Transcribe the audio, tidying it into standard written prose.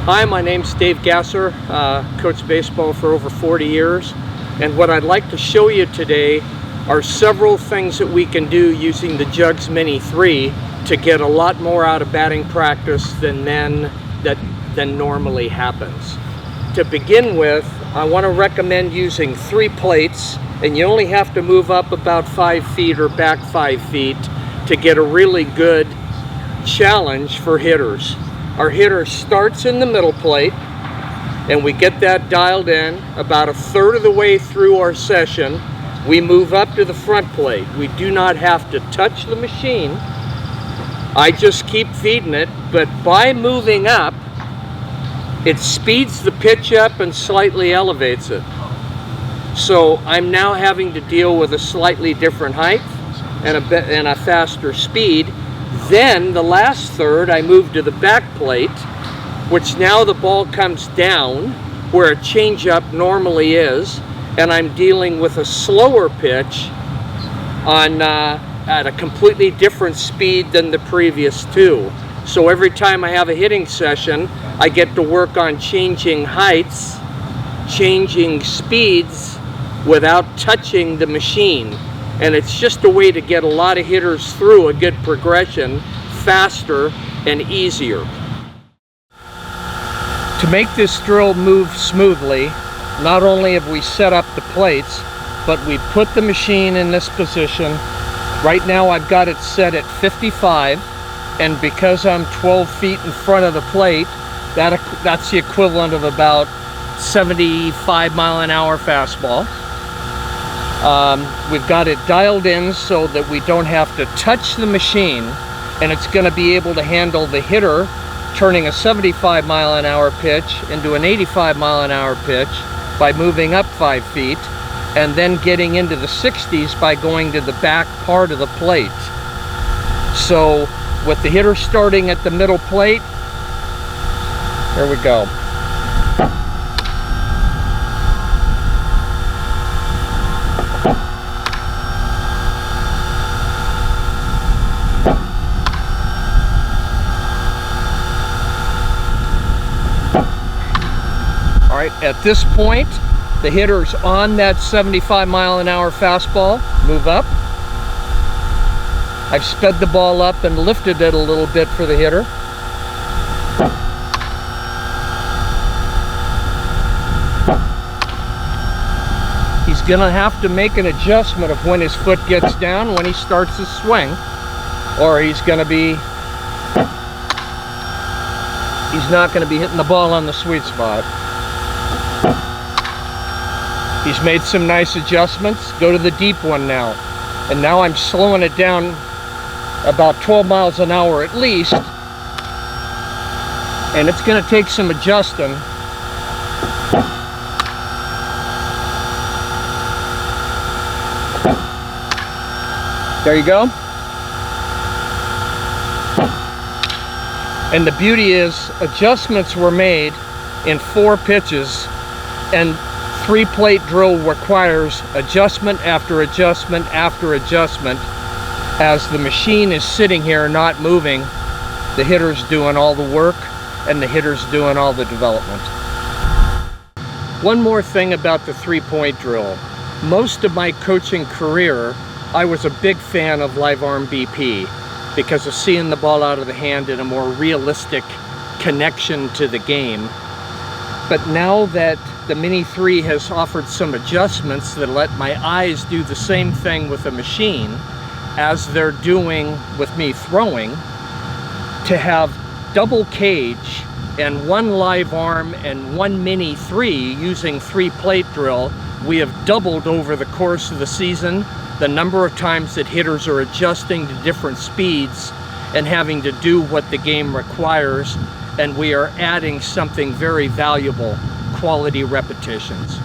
Hi, my name's Dave Gasser, coached baseball for over 40 years, and what I'd like to show you today are several things that we can do using the JUGS Mini 3 to get a lot more out of batting practice than normally happens. To begin with, I want to recommend using 3 plates, and you only have to move up about 5 feet or back 5 feet to get a really good challenge for hitters. Our hitter starts in the middle plate, and we get that dialed in. About a third of the way through our session, we move up to the front plate. We do not have to touch the machine. I just keep feeding it, but by moving up, it speeds the pitch up and slightly elevates it. So I'm now having to deal with a slightly different height and a faster speed. Then the last third, I move to the back plate, which now the ball comes down where a changeup normally is, and I'm dealing with a slower pitch at a completely different speed than the previous 2. So every time I have a hitting session, I get to work on changing heights, changing speeds without touching the machine. And it's just a way to get a lot of hitters through a good progression faster and easier. To make this drill move smoothly, not only have we set up the plates, but we put the machine in this position. Right now I've got it set at 55, and because I'm 12 feet in front of the plate, that's the equivalent of about 75 mile an hour fastball. We've got it dialed in so that we don't have to touch the machine, and it's going to be able to handle the hitter turning a 75 mile an hour pitch into an 85 mile an hour pitch by moving up 5 feet, and then getting into the 60s by going to the back part of the plate. So with the hitter starting at the middle plate, here we go. All right, at this point, the hitter's on that 75 mile an hour fastball. Move up. I've sped the ball up and lifted it a little bit for the hitter. He's gonna have to make an adjustment of when his foot gets down when he starts his swing, or he's not gonna be hitting the ball on the sweet spot. He's made some nice adjustments. Go to the deep one now. And now I'm slowing it down about 12 miles an hour at least. And it's gonna take some adjusting. There you go. And the beauty is, adjustments were made in 4 pitches, and 3-plate drill requires adjustment after adjustment after adjustment. As the machine is sitting here not moving, the hitter's doing all the work and the hitter's doing all the development. One more thing about the 3-point drill. Most of my coaching career, I was a big fan of live arm BP because of seeing the ball out of the hand in a more realistic connection to the game. But now that the Mini 3 has offered some adjustments that let my eyes do the same thing with a machine as they're doing with me throwing, to have double cage and 1 live arm and 1 Mini 3 using 3-plate drill, we have doubled over the course of the season the number of times that hitters are adjusting to different speeds and having to do what the game requires, and we are adding something very valuable: quality repetitions.